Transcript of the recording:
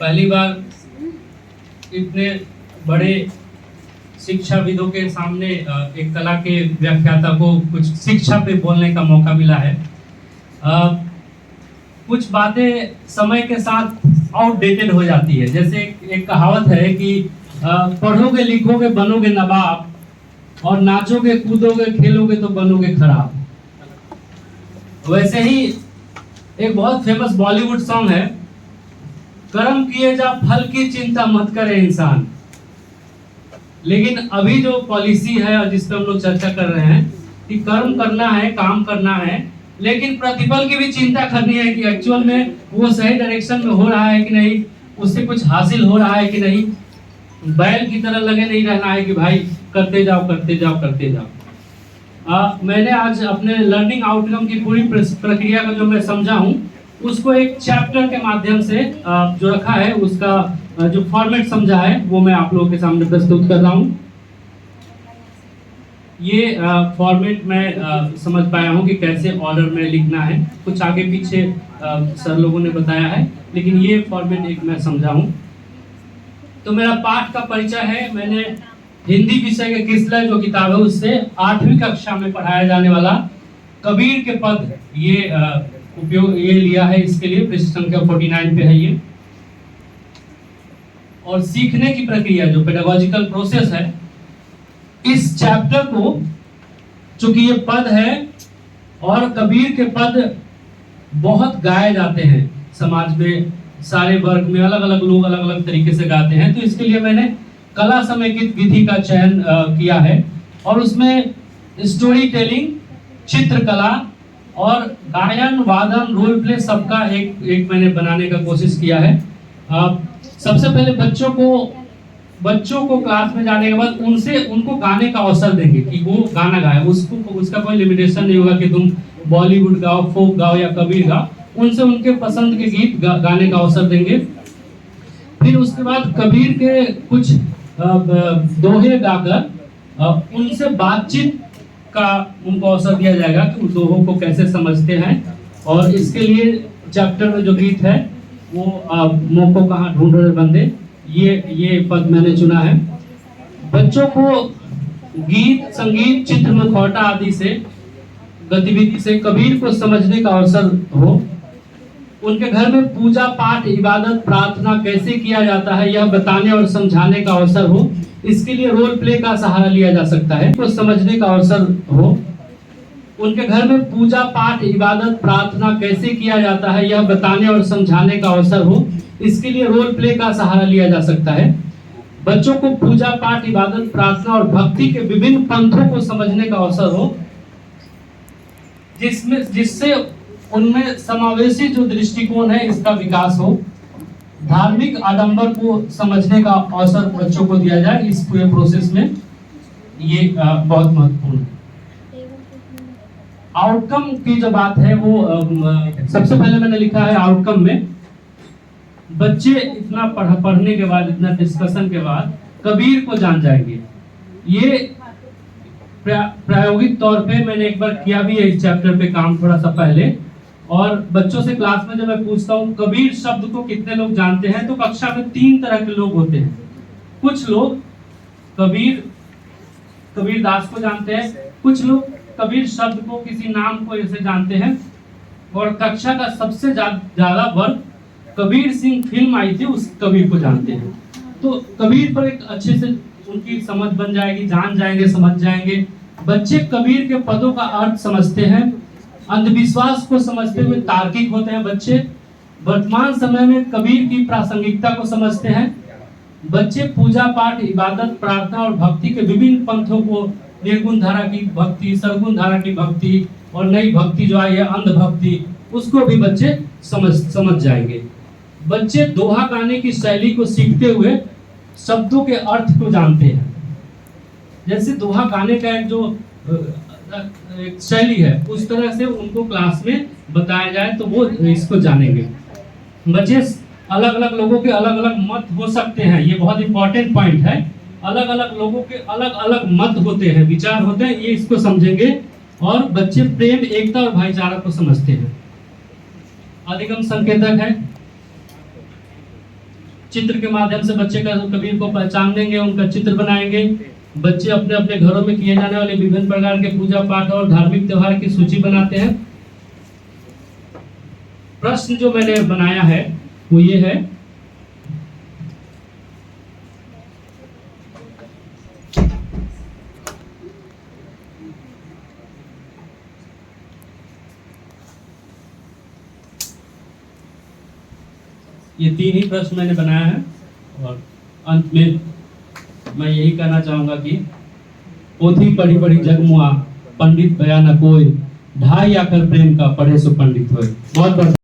पहली बार इतने बड़े शिक्षाविदों के सामने एक कला के व्याख्याता को कुछ शिक्षा पे बोलने का मौका मिला है। कुछ बातें समय के साथ आउटडेटेड हो जाती है। जैसे एक कहावत है कि पढ़ोगे लिखोगे बनोगे नवाब, और नाचोगे कूदोगे खेलोगे तो बनोगे खराब। वैसे ही एक बहुत फेमस बॉलीवुड सॉन्ग है, कर्म किए जा फल की चिंता मत करे इंसान। लेकिन अभी जो पॉलिसी है और जिस पर हम लोग चर्चा कर रहे हैं कि कर्म करना है, काम करना है, लेकिन प्रतिफल की भी चिंता करनी है कि एक्चुअल में वो सही डायरेक्शन में हो रहा है कि नहीं, उससे कुछ हासिल हो रहा है कि नहीं। बैल की तरह लगे नहीं रहना है कि भाई करते जाओ करते जाओ करते जाओ। मैंने आज अपने लर्निंग आउटकम की पूरी प्रक्रिया का जो मैं समझा हूँ उसको एक चैप्टर के माध्यम से जो रखा है उसका जो फॉर्मेट समझा है वो मैं आप लोगों के सामने प्रस्तुत कर रहा हूँ। ये फॉर्मेट मैं समझ पाया हूँ कि कैसे ऑर्डर में लिखना है। कुछ आगे पीछे सर लोगों ने बताया है, लेकिन ये फॉर्मेट एक मैं समझा हूँ। तो मेरा पाठ का परिचय है। मैंने हिंदी विषय के किसलय जो किताब है उससे 8वीं कक्षा में पढ़ाया जाने वाला कबीर के पद ये उपयोग ये लिया है। इसके लिए पृष्ठ संख्या 49 पे है ये। और सीखने की प्रक्रिया जो पेडागोजिकल प्रोसेस है, इस चैप्टर को चूंकि ये पद है और कबीर के पद बहुत गाए जाते हैं समाज में, सारे वर्ग में अलग अलग लोग अलग अलग तरीके से गाते हैं, तो इसके लिए मैंने कला समेकित विधि का चयन किया है। और उसमें स्टोरी टेलिंग, चित्रकला और गायन वादन रोल प्ले सबका एक मैंने बनाने का कोशिश किया है। सबसे पहले बच्चों को क्लास में जाने के बाद उनको गाने का अवसर देंगे कि वो गाना गाए। उसका कोई लिमिटेशन नहीं होगा कि तुम बॉलीवुड गाओ, फोक गाओ या कबीर गाओ। उनसे उनके पसंद के गीत गाने का अवसर देंगे। फिर उसके बाद कबीर के कुछ दोहे गाकर उनसे बातचीत का उनको अवसर दिया जाएगा कि उस दोहों को कैसे समझते हैं। और इसके लिए चैप्टर में जो गीत है वो मोको कहाँ ढूंढ रहे बंदे, ये पद मैंने चुना है। बच्चों को गीत, संगीत, चित्र, मुखौटा आदि से गतिविधि से कबीर को समझने का अवसर हो। उनके घर में पूजा पाठ, इबादत, प्रार्थना कैसे किया जाता है यह बताने और समझाने का अवसर हो। इसके लिए रोल प्ले का सहारा लिया जा सकता है। को समझने का अवसर हो। उनके घर में पूजा पाठ, इबादत, प्रार्थना कैसे किया जाता है यह बताने और समझाने का अवसर हो। इसके लिए रोल प्ले का सहारा लिया जा सकता है। बच्चों को पूजा पाठ, इबादत, प्रार्थना और भक्ति के विभिन्न पंथों को समझने का अवसर हो, जिससे उनमें समावेशी जो दृष्टिकोण है इसका विकास हो। धार्मिक आडंबर को समझने का अवसर बच्चों को दिया जाए। इस पूरे प्रोसेस में ये बहुत महत्वपूर्ण है। आउटकम की जो बात है वो सबसे पहले मैंने लिखा है आउटकम में बच्चे इतना पढ़ने के बाद, इतना डिस्कशन के बाद कबीर को जान जाएंगे। ये प्रायोगिक तौर पे मैंने एक बार किया भी है इस चैप्टर पे काम थोड़ा सा पहले। और बच्चों से क्लास में जब मैं पूछता हूँ कबीर शब्द को कितने लोग जानते हैं, तो कक्षा में 3 तरह के लोग होते हैं। कुछ लोग कबीर दास को जानते हैं, कुछ लोग कबीर शब्द को किसी नाम को ऐसे जानते हैं, और कक्षा का सबसे ज्यादा वर्ग कबीर सिंह फिल्म आई थी उस कबीर को जानते हैं। तो कबीर पर एक अच्छे से उनकी समझ बन जाएगी, जान जाएंगे, समझ जाएंगे। बच्चे कबीर के पदों का अर्थ समझते हैं, अंधविश्वास को समझते हुए तार्किक होते हैं। बच्चे वर्तमान समय में कबीर की प्रासंगिकता को समझते हैं। बच्चे पूजा पाठ, इबादत, प्रार्थना और भक्ति के विभिन्न पंथों को, निर्गुण धारा की भक्ति, सरगुण धारा की भक्ति और नई भक्ति जो आई है अंध भक्ति, उसको भी बच्चे समझ जाएंगे। बच्चे दोहा गाने की शैली को सीखते हुए शब्दों के अर्थ को जानते हैं। जैसे दोहा गाने का एक जो एक शैली है उस तरह से उनको क्लास में बताया जाए तो वो इसको जानेंगे। बच्चे अलग अलग लोगों के अलग अलग मत हो सकते हैं, ये बहुत इंपॉर्टेंट पॉइंट है। अलग अलग लोगों के अलग अलग मत होते हैं, विचार होते हैं, ये इसको समझेंगे। और बच्चे प्रेम, एकता और भाईचारा को समझते हैं। अधिगम संकेतक है चित्र के माध्यम से बच्चे का कबीर को पहचानेंगे, उनका चित्र बनाएंगे। बच्चे अपने अपने घरों में किए जाने वाले विभिन्न प्रकार के पूजा पाठ और धार्मिक त्योहार की सूची बनाते हैं। प्रश्न जो मैंने बनाया है वो ये है, ये 3 ही प्रश्न मैंने बनाया है और अंत में मैं यही कहना चाहूंगा कि पोथी पढ़ी पढ़ी जगमुआ, पंडित बया न कोई, ढाई आकर प्रेम का पढ़े सो पंडित होए। बहुत बहुत